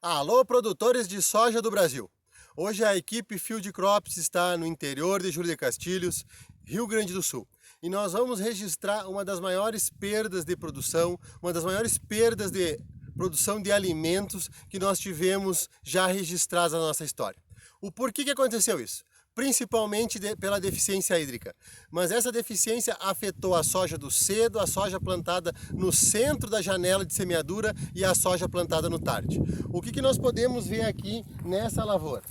Alô, produtores de soja do Brasil! Hoje a equipe Field Crops está no interior de Júlio de Castilhos, Rio Grande do Sul. E nós vamos registrar uma das maiores perdas de produção, uma das maiores perdas de produção de alimentos que nós tivemos já registradas na nossa história. O porquê que aconteceu isso? Principalmente pela deficiência hídrica. Mas essa deficiência afetou a soja do cedo, a soja plantada no centro da janela de semeadura e a soja plantada no tarde. O que nós podemos ver aqui nessa lavoura?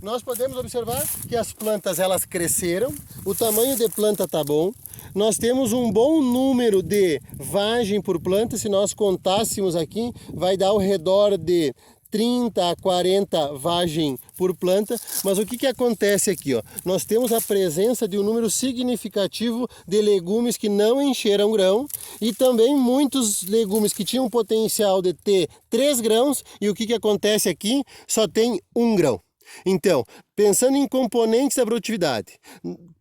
Nós podemos observar que as plantas elas cresceram, o tamanho de planta está bom, nós temos um bom número de vagem por planta, se nós contássemos aqui, vai dar ao redor de 30 a 40 vagem por planta, mas o que acontece aqui? Ó? Nós temos a presença de um número significativo de legumes que não encheram grão e também muitos legumes que tinham potencial de ter 3 grãos e o que acontece aqui? Só tem 1 grão. Então, pensando em componentes da produtividade,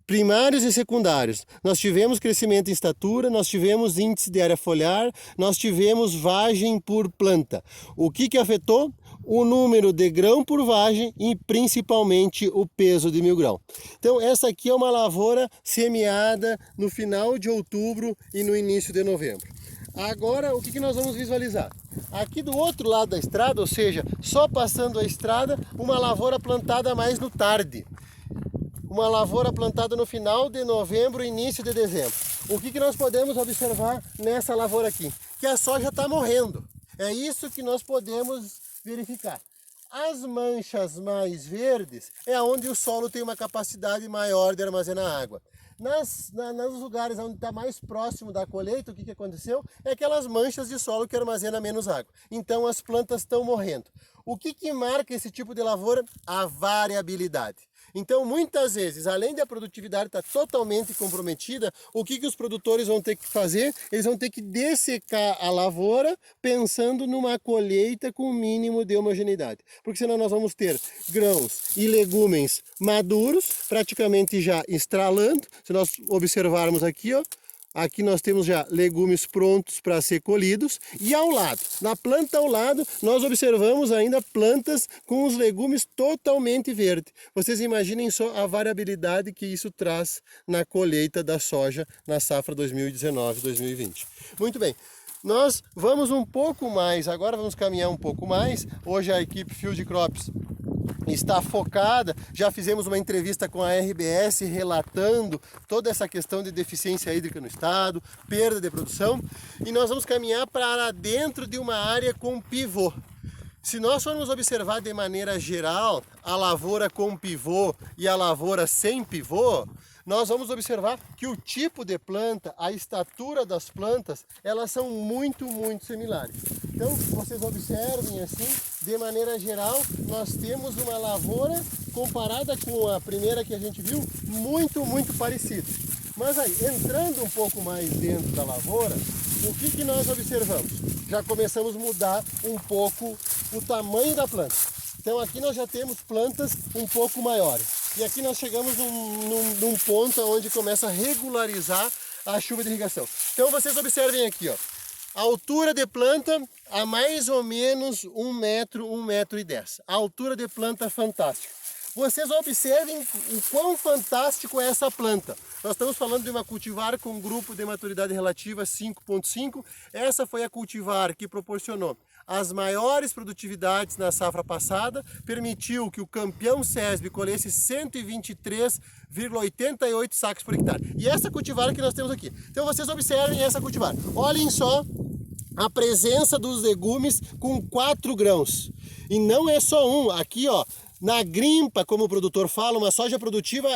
primários e secundários, nós tivemos crescimento em estatura, nós tivemos índice de área foliar, nós tivemos vagem por planta. O que afetou? O número de grão por vagem e principalmente o peso de 1000 grão. Então essa aqui é uma lavoura semeada no final de outubro e no início de novembro. Agora o que nós vamos visualizar? Aqui do outro lado da estrada, ou seja, só passando a estrada, uma lavoura plantada mais no tarde. Uma lavoura plantada no final de novembro, início de dezembro. O que nós podemos observar nessa lavoura aqui? Que a soja está morrendo. É isso que nós podemos verificar. As manchas mais verdes é onde o solo tem uma capacidade maior de armazenar água. Nos lugares onde está mais próximo da colheita, o que aconteceu? É aquelas manchas de solo que armazenam menos água. Então as plantas estão morrendo. O que marca esse tipo de lavoura? A variabilidade. Então, muitas vezes, além da produtividade estar totalmente comprometida, o que os produtores vão ter que fazer? Eles vão ter que dessecar a lavoura pensando numa colheita com o mínimo de homogeneidade. Porque senão nós vamos ter grãos e legumes maduros, praticamente já estralando. Se nós observarmos aqui, ó, aqui nós temos já legumes prontos para ser colhidos e ao lado, na planta ao lado, nós observamos ainda plantas com os legumes totalmente verdes. Vocês imaginem só a variabilidade que isso traz na colheita da soja na safra 2019-2020. Muito bem. Nós vamos um pouco mais, agora vamos caminhar um pouco mais. Hoje a equipe Field Crops está focada, já fizemos uma entrevista com a RBS relatando toda essa questão de deficiência hídrica no estado, perda de produção, e nós vamos caminhar para dentro de uma área com pivô. Se nós formos observar de maneira geral a lavoura com pivô e a lavoura sem pivô, nós vamos observar que o tipo de planta, a estatura das plantas, elas são muito similares. Então, vocês observem assim, de maneira geral, nós temos uma lavoura comparada com a primeira que a gente viu, muito parecida. Mas aí, entrando um pouco mais dentro da lavoura, o que nós observamos? Já começamos a mudar um pouco o tamanho da planta. Então aqui nós já temos plantas um pouco maiores. E aqui nós chegamos num ponto onde começa a regularizar a chuva de irrigação. Então vocês observem aqui, ó, a altura de planta a mais ou menos 1 metro, 1,10 m. A altura de planta fantástica. Vocês observem o quão fantástico é essa planta. Nós estamos falando de uma cultivar com grupo de maturidade relativa 5.5. Essa foi a cultivar que proporcionou as maiores produtividades na safra passada, permitiu que o campeão SESB colhesse 123,88 sacos por hectare. E essa cultivar que nós temos aqui. Então vocês observem essa cultivar. Olhem só a presença dos legumes com 4 grãos. E não é só um. Aqui, ó, na grimpa, como o produtor fala, uma soja produtiva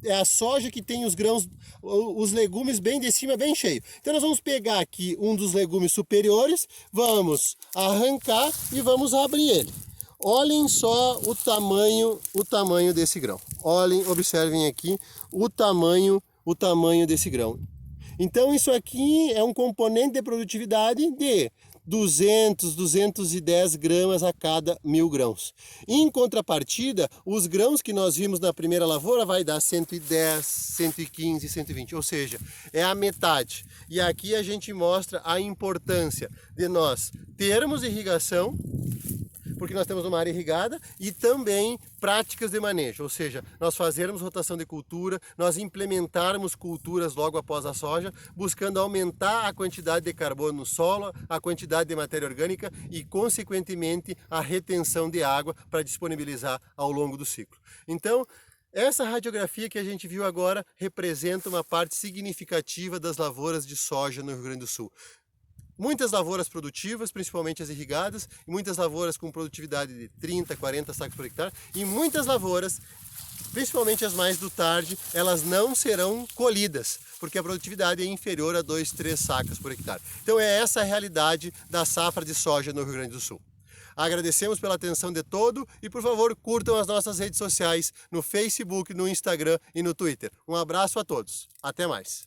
é a soja que tem os grãos, os legumes bem de cima, bem cheio. Então nós vamos pegar aqui um dos legumes superiores, vamos arrancar e vamos abrir ele. Olhem só o tamanho desse grão. Olhem, observem aqui o tamanho desse grão. Então isso aqui é um componente de produtividade de 200, 210 gramas a cada 1000 grãos. Em contrapartida, os grãos que nós vimos na primeira lavoura vai dar 110, 115, 120, ou seja, é a metade. E aqui a gente mostra a importância de nós termos irrigação, porque nós temos uma área irrigada, e também práticas de manejo, ou seja, nós fazermos rotação de cultura, nós implementarmos culturas logo após a soja, buscando aumentar a quantidade de carbono no solo, a quantidade de matéria orgânica e, consequentemente, a retenção de água para disponibilizar ao longo do ciclo. Então, essa radiografia que a gente viu agora representa uma parte significativa das lavouras de soja no Rio Grande do Sul. Muitas lavouras produtivas, principalmente as irrigadas, e muitas lavouras com produtividade de 30, 40 sacos por hectare, e muitas lavouras, principalmente as mais do tarde, elas não serão colhidas, porque a produtividade é inferior a 2, 3 sacas por hectare. Então é essa a realidade da safra de soja no Rio Grande do Sul. Agradecemos pela atenção de todo e, por favor, curtam as nossas redes sociais no Facebook, no Instagram e no Twitter. Um abraço a todos. Até mais.